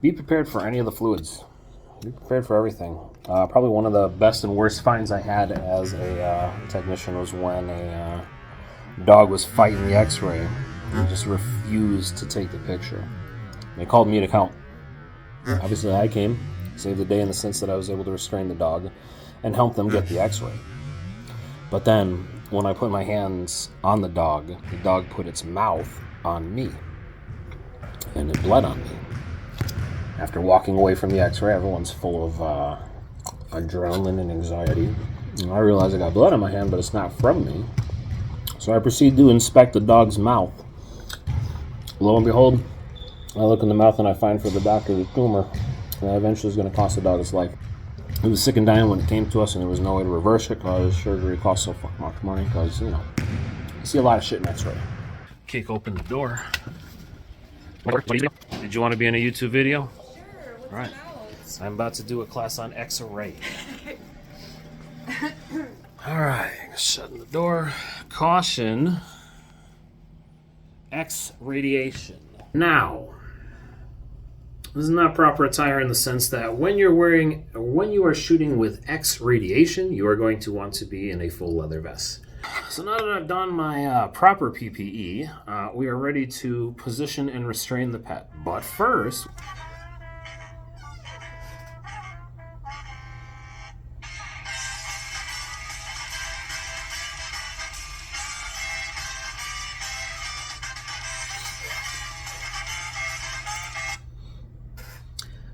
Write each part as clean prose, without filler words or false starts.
Be prepared for any of the fluids. Be prepared for everything. Probably one of the best and worst finds I had as a technician was when a dog was fighting the x-ray and just refused to take the picture. They called me to count. Obviously I came, saved the day in the sense that I was able to restrain the dog and help them get the x-ray. But then when I put my hands on the dog put its mouth on me and it bled on me. After walking away from the x-ray, everyone's full of adrenaline and anxiety. And I realize I got blood on my hand, but it's not from me. So I proceed to inspect the dog's mouth. Lo and behold, I look in the mouth and I find for the doctor the tumor that eventually is going to cost the dog its life. He was sick and dying when it came to us, and there was no way to reverse it because surgery costs so fucking much money. Because, you see a lot of shit in x-ray. Kick open the door. Did you want to be in a YouTube video? Sure, All right. I'm about to do a class on X-ray. All right, shutting the door. Caution, X radiation. Now, this is not proper attire in the sense that when you are shooting with X radiation, you are going to want to be in a full leather vest. So now that I've done my proper PPE, we are ready to position and restrain the pet. But first,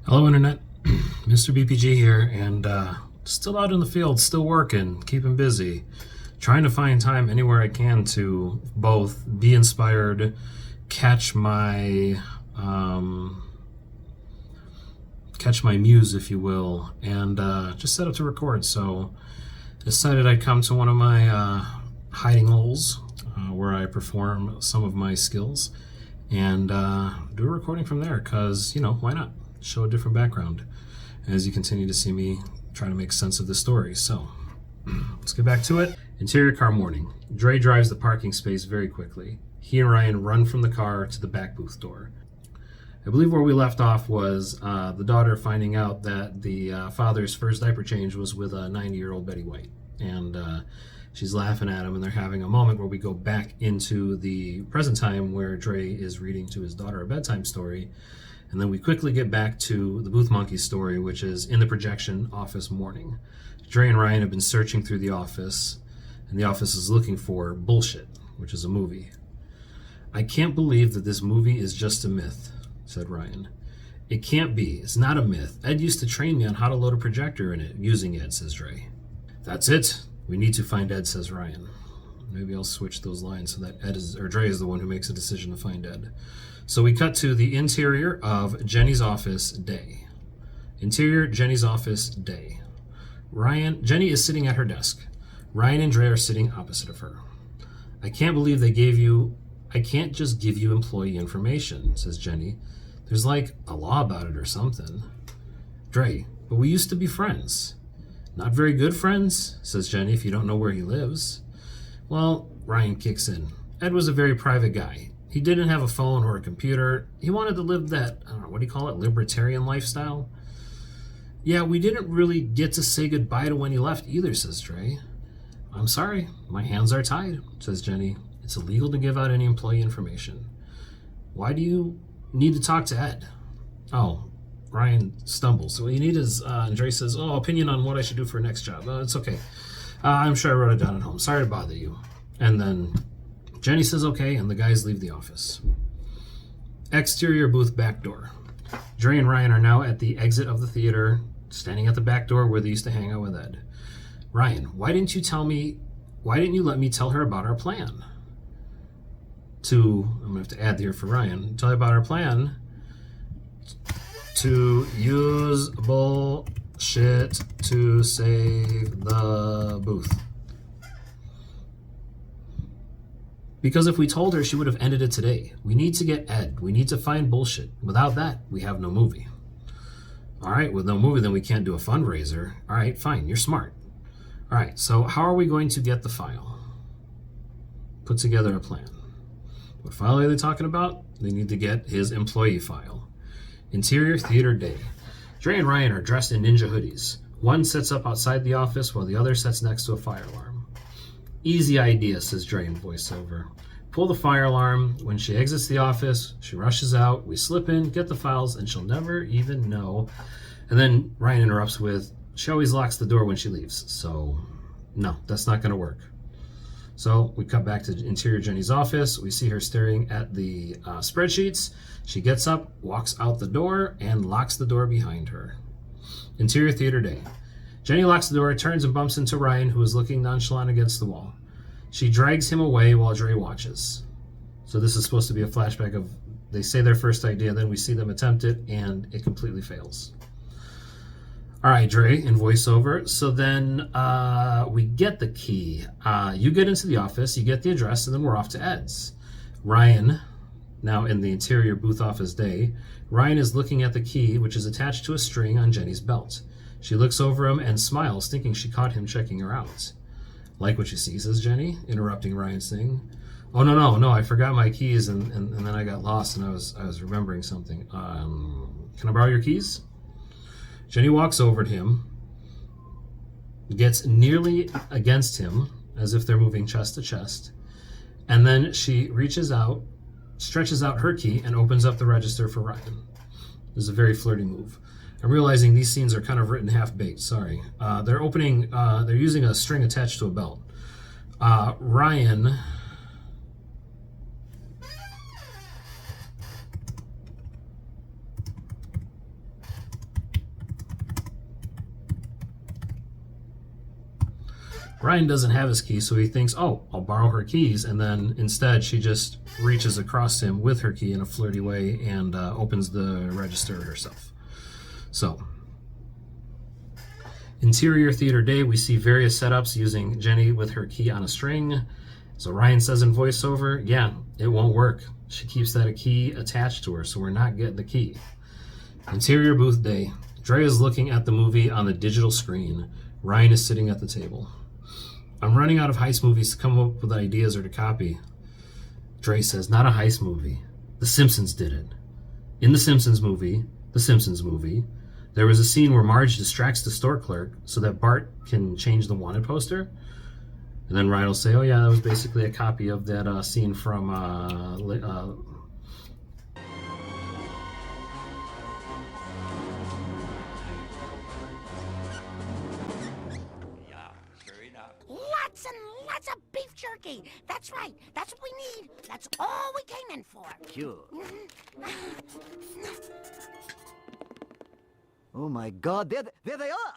hello Internet, Mr. BPG here, and still out in the field, still working, keeping busy. Trying to find time anywhere I can to both be inspired, catch my muse, if you will, and just set up to record. So decided I'd come to one of my hiding holes where I perform some of my skills and do a recording from there because, why not? Show a different background as you continue to see me try to make sense of the story. So let's get back to it. Interior car morning. Dre drives the parking space very quickly. He and Ryan run from the car to the back booth door. I believe where we left off was the daughter finding out that the father's first diaper change was with a 90-year-old Betty White. And she's laughing at him, and they're having a moment where we go back into the present time where Dre is reading to his daughter a bedtime story. And then we quickly get back to the Booth Monkey story, which is in the projection office morning. Dre and Ryan have been searching through the office, and the office is looking for Bullshit, which is a movie. I can't believe that this movie is just a myth, said Ryan. It can't be. It's not a myth. Ed used to train me on how to load a projector in it, using Ed, says Dre. That's it. We need to find Ed, says Ryan. Maybe I'll switch those lines so that Dre is the one who makes a decision to find Ed. So we cut to the interior of Jenny's office day. Interior, Jenny's office day. Jenny is sitting at her desk. Ryan and Dre are sitting opposite of her. I can't just give you employee information, says Jenny. There's like a law about it or something. Dre, but we used to be friends. Not very good friends, says Jenny, if you don't know where he lives. Well, Ryan kicks in. Ed was a very private guy. He didn't have a phone or a computer. He wanted to live that, libertarian lifestyle. Yeah, we didn't really get to say goodbye to when he left either, says Dre. I'm sorry, my hands are tied, says Jenny. It's illegal to give out any employee information. Why do you need to talk to Ed? Oh, Ryan stumbles. So what you need is, Dre says, opinion on what I should do for next job. It's okay. I'm sure I wrote it down at home. Sorry to bother you. And then Jenny says okay, and the guys leave the office. Exterior booth back door. Dre and Ryan are now at the exit of the theater, standing at the back door where they used to hang out with Ed. Ryan, why didn't you let me tell her about our plan? I'm going to have to add here for Ryan. Tell her about our plan to use bullshit to save the booth. Because if we told her, she would have ended it today. We need to get Ed. We need to find Bullshit. Without that, we have no movie. All right, with no movie, then we can't do a fundraiser. All right, fine, you're smart. All right, so how are we going to get the file? Put together a plan. What file are they talking about? They need to get his employee file. Interior theater day. Dre and Ryan are dressed in ninja hoodies. One sits up outside the office while the other sits next to a fire alarm. Easy idea, says Dre in voiceover. Pull the fire alarm. When she exits the office, she rushes out. We slip in, get the files, and she'll never even know. And then Ryan interrupts with, she always locks the door when she leaves. So, no, that's not going to work. So we cut back to interior Jenny's office. We see her staring at the spreadsheets. She gets up, walks out the door, and locks the door behind her. Interior theater day. Jenny locks the door, turns and bumps into Ryan, who is looking nonchalant against the wall. She drags him away while Dre watches. So this is supposed to be a flashback of, they say their first idea, then we see them attempt it, and it completely fails. All right, Dre, in voiceover. So then we get the key. You get into the office, you get the address, and then we're off to Ed's. Ryan, now in the interior booth office day, Ryan is looking at the key, which is attached to a string on Jenny's belt. She looks over him and smiles, thinking she caught him checking her out. Like what you see, says Jenny, interrupting Ryan's thing. Oh, no, I forgot my keys, and then I got lost, and I was remembering something. Can I borrow your keys? Jenny walks over to him, gets nearly against him, as if they're moving chest to chest, and then she reaches out, stretches out her key, and opens up the register for Ryan. This is a very flirty move. I'm realizing these scenes are kind of written half-baked, sorry. They're using a string attached to a belt. Ryan doesn't have his keys, so he thinks, oh, I'll borrow her keys, and then instead she just reaches across him with her key in a flirty way and opens the register herself. So, interior theater day, we see various setups using Jenny with her key on a string. So Ryan says in voiceover, yeah, it won't work. She keeps that key attached to her, so we're not getting the key. Interior booth day. Dre is looking at the movie on the digital screen. Ryan is sitting at the table. I'm running out of heist movies to come up with ideas or to copy. Dre says, not a heist movie. The Simpsons did it. In The Simpsons movie, there was a scene where Marge distracts the store clerk so that Bart can change the wanted poster. And then Ryan will say, oh yeah, that was basically a copy of that scene from Lots and lots of beef jerky. That's right. That's what we need. That's all we came in for. Sure. Oh my God, there they are!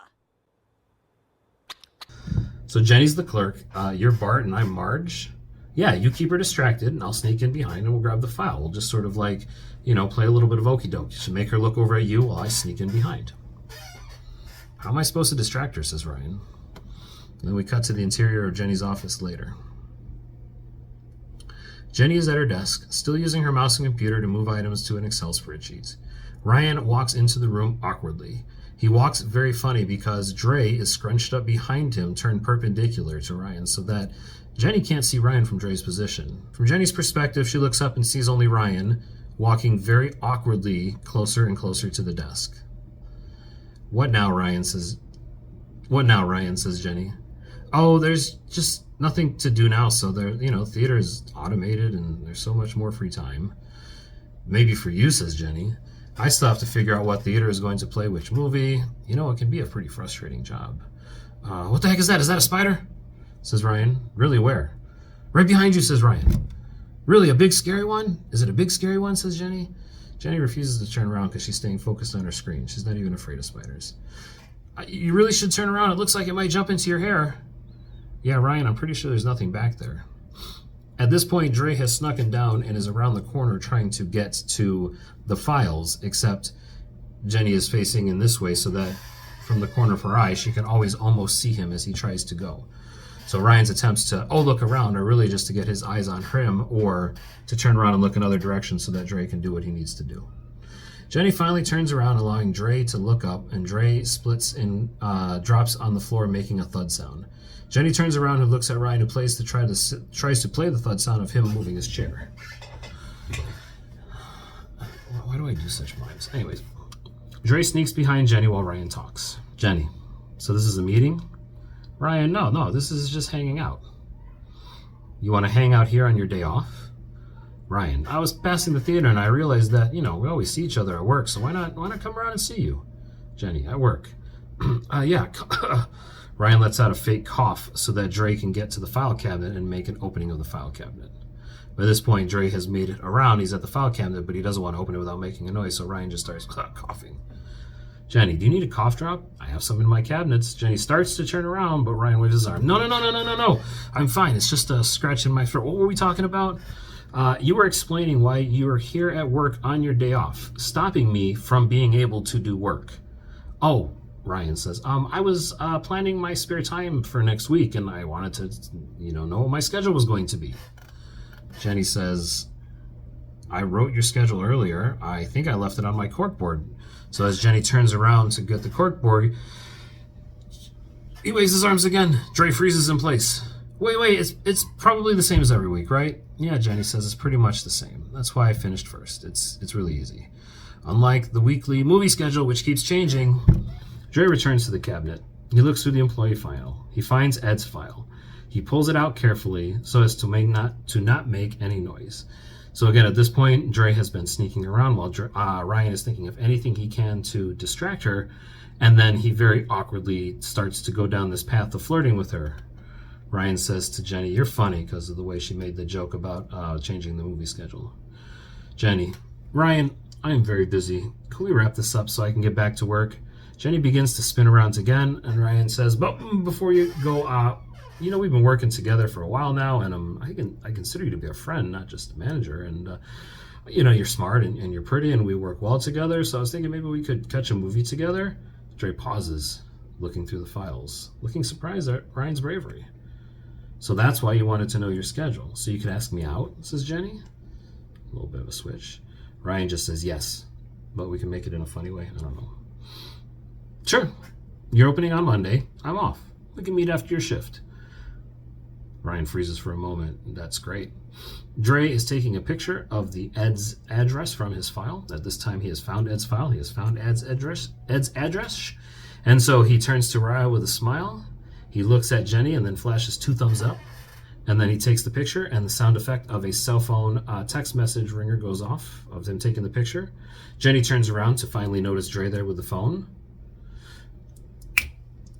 So Jenny's the clerk, you're Bart and I'm Marge. Yeah, you keep her distracted and I'll sneak in behind and we'll grab the file. We'll just sort of like, play a little bit of okie doke. So make her look over at you while I sneak in behind. How am I supposed to distract her, says Ryan. And then we cut to the interior of Jenny's office later. Jenny is at her desk, still using her mouse and computer to move items to an Excel spreadsheet. Ryan walks into the room awkwardly. He walks very funny because Dre is scrunched up behind him, turned perpendicular to Ryan, so that Jenny can't see Ryan from Dre's position. From Jenny's perspective, she looks up and sees only Ryan, walking very awkwardly closer and closer to the desk. What now, Ryan says Jenny. Oh, there's just nothing to do now, so theater is automated and there's so much more free time. Maybe for you, says Jenny. I still have to figure out what theater is going to play which movie. It can be a pretty frustrating job. What the heck is that? Is that a spider? Says Ryan. Really, where? Right behind you, says Ryan. Really, a big scary one? Is it a big scary one, says Jenny. Jenny refuses to turn around because she's staying focused on her screen. She's not even afraid of spiders. You really should turn around. It looks like it might jump into your hair. Yeah, Ryan, I'm pretty sure there's nothing back there. At this point, Dre has snuck down and is around the corner trying to get to the files, except Jenny is facing in this way so that from the corner of her eye, she can always almost see him as he tries to go. So Ryan's attempts to, look around are really just to get his eyes on him or to turn around and look in other directions so that Dre can do what he needs to do. Jenny finally turns around, allowing Dre to look up, and Dre splits and drops on the floor, making a thud sound. Jenny turns around and looks at Ryan, who tries to play the thud sound of him moving his chair. Why do I do such mimes? Anyways, Dre sneaks behind Jenny while Ryan talks. Jenny, so this is a meeting? Ryan, no, this is just hanging out. You want to hang out here on your day off? Ryan, I was passing the theater and I realized that, we always see each other at work, so why not come around and see you? Jenny, at work. Yeah. Ryan lets out a fake cough so that Dre can get to the file cabinet and make an opening of the file cabinet. By this point, Dre has made it around. He's at the file cabinet, but he doesn't want to open it without making a noise, so Ryan just starts coughing. Jenny, do you need a cough drop? I have some in my cabinets. Jenny starts to turn around, but Ryan waves his arm. No. I'm fine. It's just a scratch in my throat. What were we talking about? You were explaining why you were here at work on your day off, stopping me from being able to do work. Oh, Ryan says, I was planning my spare time for next week, and I wanted to, know what my schedule was going to be. Jenny says, I wrote your schedule earlier. I think I left it on my corkboard. So as Jenny turns around to get the corkboard, he waves his arms again. Dre freezes in place. Wait, it's probably the same as every week, right? Yeah, Jenny says it's pretty much the same. That's why I finished first. It's really easy. Unlike the weekly movie schedule, which keeps changing, Dre returns to the cabinet. He looks through the employee file. He finds Ed's file. He pulls it out carefully so as to not make any noise. So again, at this point, Dre has been sneaking around while Ryan is thinking of anything he can to distract her, and then he very awkwardly starts to go down this path of flirting with her. Ryan says to Jenny, you're funny because of the way she made the joke about changing the movie schedule. Jenny, Ryan, I am very busy. Can we wrap this up so I can get back to work? Jenny begins to spin around again, and Ryan says, but before you go, we've been working together for a while now, and I consider you to be a friend, not just a manager. And you're smart and you're pretty, and we work well together. So I was thinking maybe we could catch a movie together. Dre pauses, looking through the files, looking surprised at Ryan's bravery. So that's why you wanted to know your schedule, so you could ask me out, says Jenny. A little bit of a switch. Ryan just says yes, but we can make it in a funny way. I don't know. Sure. You're opening on Monday. I'm off. We can meet after your shift. Ryan freezes for a moment. That's great. Dre is taking a picture of Ed's address from his file. At this time, he has found Ed's file. He has found Ed's address. And so he turns to Raya with a smile. He looks at Jenny and then flashes 2 thumbs up. And then he takes the picture, and the sound effect of a cell phone text message ringer goes off of him taking the picture. Jenny turns around to finally notice Dre there with the phone.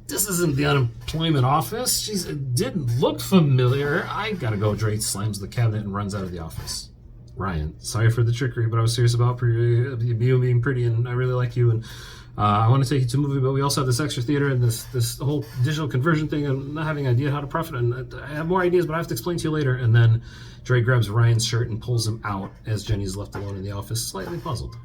This isn't the unemployment office. It didn't look familiar. I gotta go. Dre slams the cabinet and runs out of the office. Ryan, sorry for the trickery, but I was serious about you being pretty, and I really like you, and I want to take you to a movie, but we also have this extra theater and this whole digital conversion thing, and not having an idea how to profit, and I have more ideas, but I have to explain to you later. And then Dre grabs Ryan's shirt and pulls him out as Jenny's left alone in the office, slightly puzzled.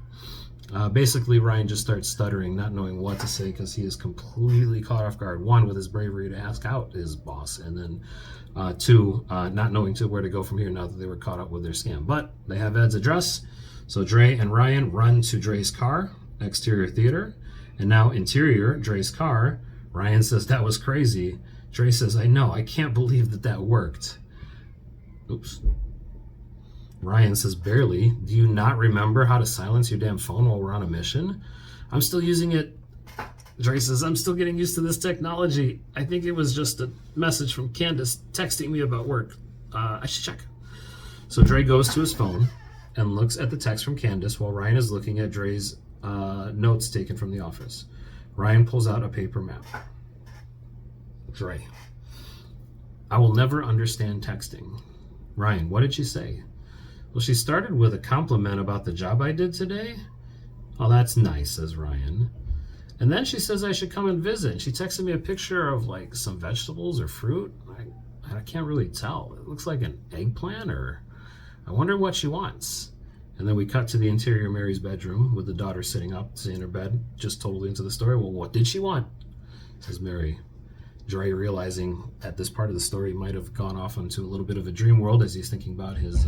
Basically, Ryan just starts stuttering, not knowing what to say because he is completely caught off guard. 1, with his bravery to ask out his boss, and then 2, not knowing where to go from here now that they were caught up with their scam. But they have Ed's address, so Dre and Ryan run to Dre's car, exterior theater, and now interior, Dre's car. Ryan says, that was crazy. Dre says, I know, I can't believe that worked. Oops. Ryan says, barely. Do you not remember how to silence your damn phone while we're on a mission? I'm still using it. Dre says, I'm still getting used to this technology. I think it was just a message from Candace texting me about work. I should check. So Dre goes to his phone and looks at the text from Candace while Ryan is looking at Dre's notes taken from the office. Ryan pulls out a paper map. Dre, I will never understand texting. Ryan, what did she say? Well, she started with a compliment about the job I did today. Oh, that's nice, says Ryan. And then she says I should come and visit. She texted me a picture of like some vegetables or fruit. I can't really tell. It looks like an eggplant, or I wonder what she wants. And then we cut to the interior Mary's bedroom with the daughter sitting up in her bed, just totally into the story. Well, what did she want? Says Mary. Dre, realizing at this part of the story might have gone off into a little bit of a dream world as he's thinking about his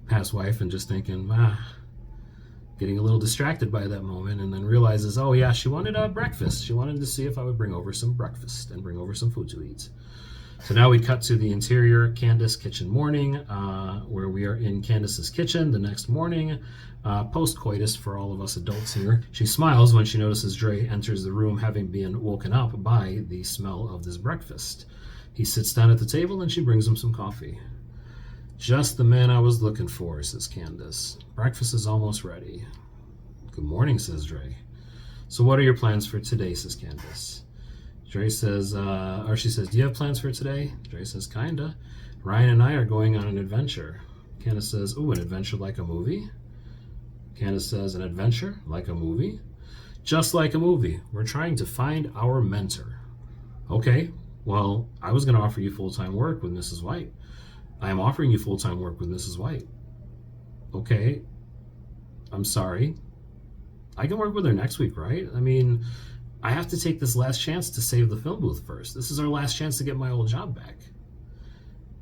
past wife and just thinking, getting a little distracted by that moment, and then realizes, oh yeah, she wanted breakfast. She wanted to see if I would bring over some breakfast and bring over some food to eat. So now we cut to the interior Candace kitchen morning, where we are in Candace's kitchen the next morning, post-coitus for all of us adults here. She smiles when she notices Dre enters the room, having been woken up by the smell of this breakfast. He sits down at the table and she brings him some coffee. Just the man I was looking for, says Candace. Breakfast is almost ready. Good morning, says Dre. So what are your plans for today, says Candace. Dre says, she says, do you have plans for today? Dre says, kinda. Ryan and I are going on an adventure. Candace says, ooh, an adventure like a movie? Candace says, an adventure like a movie? Just like a movie. We're trying to find our mentor. Okay, well, I was going to offer you full-time work with Mrs. White. I am offering you full-time work with Mrs. White. Okay, I'm sorry. I can work with her next week, right? I mean, I have to take this last chance to save the film booth first. This is our last chance to get my old job back.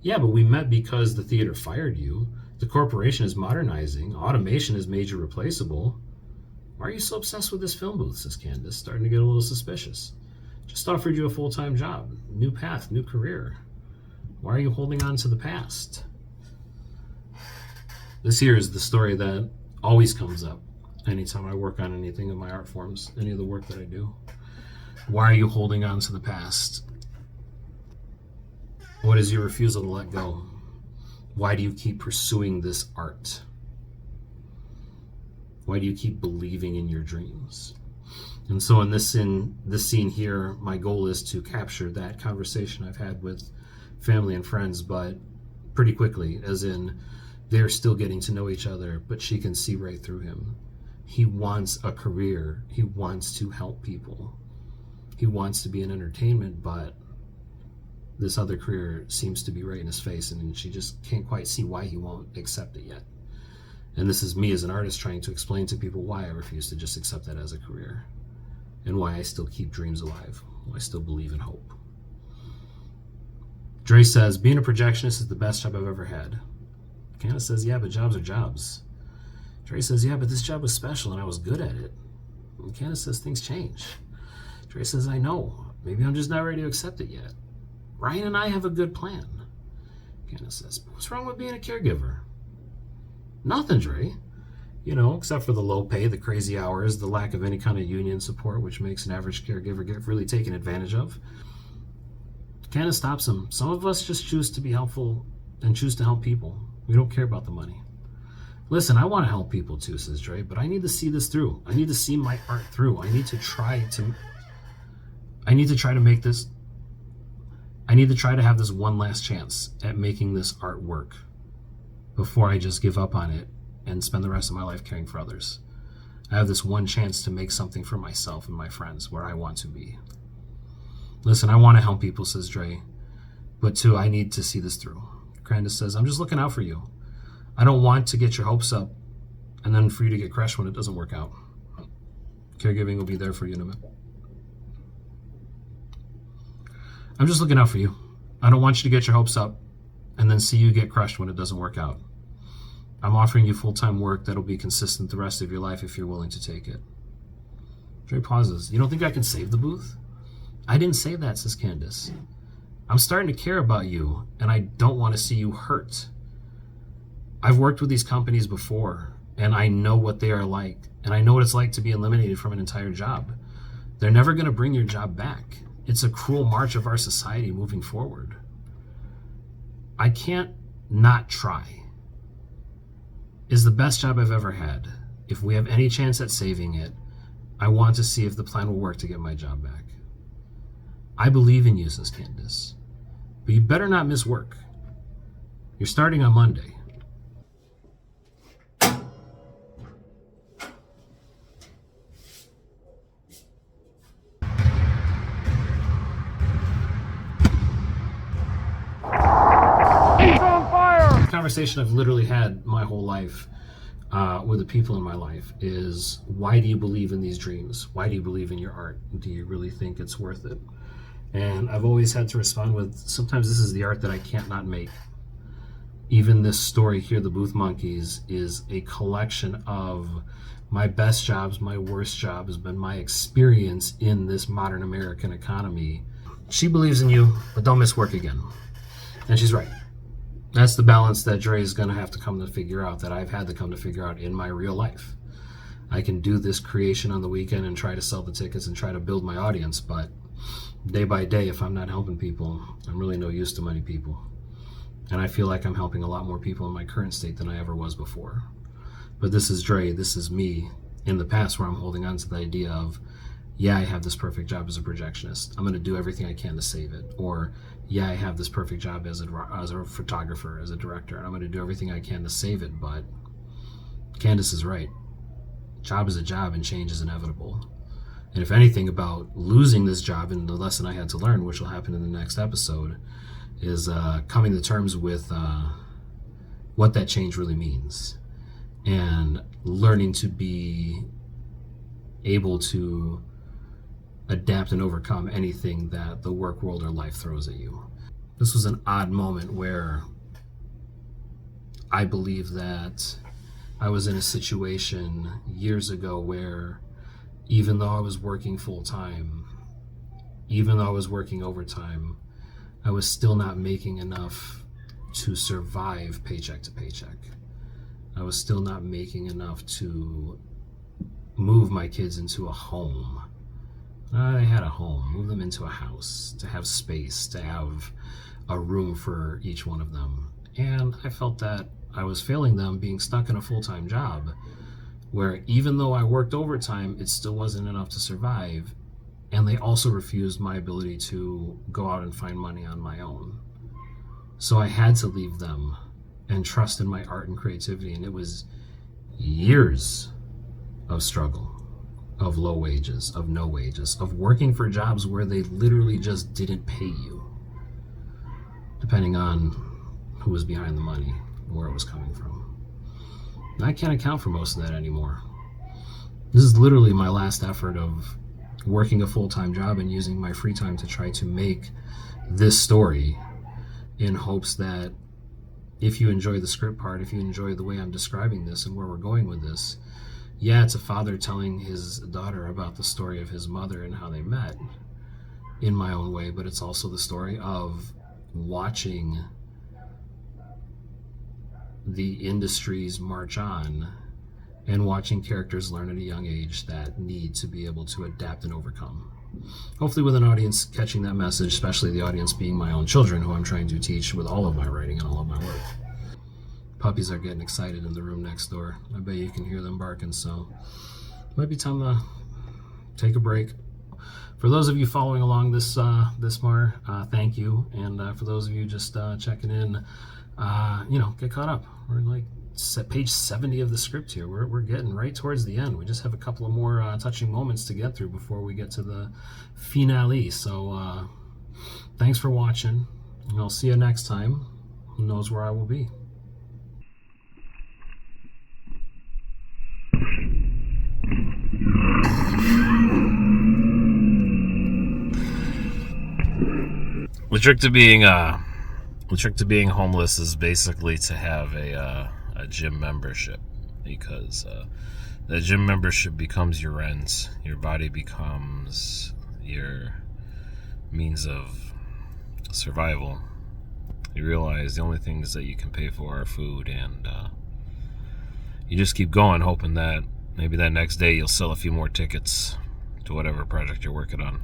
Yeah, but we met because the theater fired you. The corporation is modernizing. Automation has made you replaceable. Why are you so obsessed with this film booth, says Candace, starting to get a little suspicious. Just offered you a full-time job, new path, new career. Why are you holding on to the past? This here is the story that always comes up anytime I work on anything in my art forms, any of the work that I do. Why are you holding on to the past? What is your refusal to let go? Why do you keep pursuing this art? Why do you keep believing in your dreams? And so in this scene here, my goal is to capture that conversation I've had with family and friends, but pretty quickly, as in they're still getting to know each other, but she can see right through him. He wants a career. He wants to help people. He wants to be in entertainment, but this other career seems to be right in his face, and she just can't quite see why he won't accept it yet. And this is me as an artist trying to explain to people why I refuse to just accept that as a career, and why I still keep dreams alive, why I still believe in hope. Dre says, being a projectionist is the best job I've ever had. Candace says, yeah, but jobs are jobs. Dre says, yeah, but this job was special and I was good at it. And Candace says, things change. Dre says, I know. Maybe I'm just not ready to accept it yet. Ryan and I have a good plan. Candace says, but what's wrong with being a caregiver? Nothing, Dre. You know, except for the low pay, the crazy hours, the lack of any kind of union support, which makes an average caregiver get really taken advantage of. Candace stops him. Some of us just choose to be helpful and choose to help people. We don't care about the money. Listen, I want to help people too, says Dre, but I need to see this through. I need to see my art through. I need to try to make this. I need to try to have this one last chance at making this art work before I just give up on it and spend the rest of my life caring for others. I have this one chance to make something for myself and my friends where I want to be. Listen, I want to help people, says Dre, but too, I need to see this through. Candace says, I'm just looking out for you. I don't want to get your hopes up and then for you to get crushed when it doesn't work out. Caregiving will be there for you in a minute. I'm just looking out for you. I don't want you to get your hopes up and then see you get crushed when it doesn't work out. I'm offering you full-time work that'll be consistent the rest of your life if you're willing to take it. Dre pauses. You don't think I can save the booth? I didn't say that, says Candace. I'm starting to care about you, and I don't want to see you hurt. I've worked with these companies before, and I know what they are like, and I know what it's like to be eliminated from an entire job. They're never going to bring your job back. It's a cruel march of our society moving forward. I can't not try. It's the best job I've ever had. If we have any chance at saving it, I want to see if the plan will work to get my job back. I believe in you, says Candace, but you better not miss work. You're starting on Monday. Conversation I've literally had my whole life with the people in my life is, why do you believe in these dreams? Why do you believe in your art? Do you really think it's worth it? And I've always had to respond with, sometimes this is the art that I can't not make. Even this story here, The Booth Monkeys, is a collection of my best jobs, my worst jobs, but my experience in this modern American economy. she believes in you, but don't miss work again. And she's right. That's the balance that Dre is going to have to come to figure out, that I've had to come to figure out in my real life. I can do this creation on the weekend and try to sell the tickets and try to build my audience, but day by day, if I'm not helping people, I'm really no use to many people. And I feel like I'm helping a lot more people in my current state than I ever was before. But this is Dre, this is me in the past, where I'm holding on to the idea of, yeah, I have this perfect job as a projectionist. I'm going to do everything I can to save it. Or, yeah, I have this perfect job as a photographer, as a director, and I'm going to do everything I can to save it. But Candace is right. Job is a job, and change is inevitable. And if anything about losing this job, and the lesson I had to learn, which will happen in the next episode, is coming to terms with what that change really means, and learning to be able to adapt and overcome anything that the work world or life throws at you. This was an odd moment where I believe that I was in a situation years ago where, even though I was working full time, even though I was working overtime, I was still not making enough to survive paycheck to paycheck. I was still not making enough to move my kids into a home. They had a home, move them into a house, to have space, to have a room for each one of them. And I felt that I was failing them being stuck in a full-time job where, even though I worked overtime, it still wasn't enough to survive. And they also refused my ability to go out and find money on my own. So I had to leave them and trust in my art and creativity. And it was years of struggle, of low wages, of no wages, of working for jobs where they literally just didn't pay you, depending on who was behind the money, where it was coming from. And I can't account for most of that anymore. This is literally my last effort of working a full-time job and using my free time to try to make this story, in hopes that if you enjoy the script part, if you enjoy the way I'm describing this and where we're going with this, yeah, it's a father telling his daughter about the story of his mother and how they met in my own way, but it's also the story of watching the industries march on and watching characters learn at a young age that need to be able to adapt and overcome. Hopefully with an audience catching that message, especially the audience being my own children, who I'm trying to teach with all of my writing and all of my work. Puppies are getting excited in the room next door. I bet you can hear them barking, so it might be time to take a break. For those of you following along this far, thank you. And for those of you just checking in, get caught up. We're like page 70 of the script here. We're getting right towards the end. We just have a couple of more touching moments to get through before we get to the finale. So thanks for watching, and I'll see you next time. Who knows where I will be. The trick to being homeless is basically to have a gym membership, because the gym membership becomes your rent. Your body becomes your means of survival. You realize the only things that you can pay for are food, and you just keep going, hoping that maybe that next day you'll sell a few more tickets to whatever project you're working on.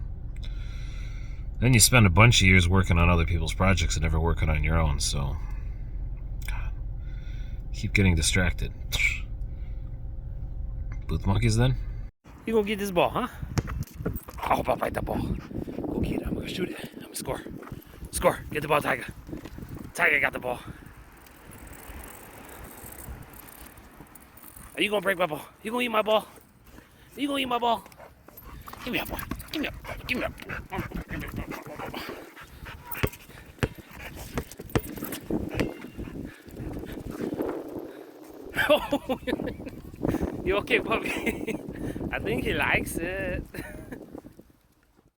Then you spend a bunch of years working on other people's projects and never working on your own, so God, keep getting distracted. Booth monkeys then? You gonna get this ball, huh? I hope I bite the ball. Go get it. I'm gonna shoot it. I'm gonna score. Score. Get the ball, Tiger. Tiger got the ball. Are you gonna break my ball? You gonna eat my ball? You gonna eat my ball? Give me that ball. Give me that. Give me that. Give me that. You okay, puppy? I think he likes it.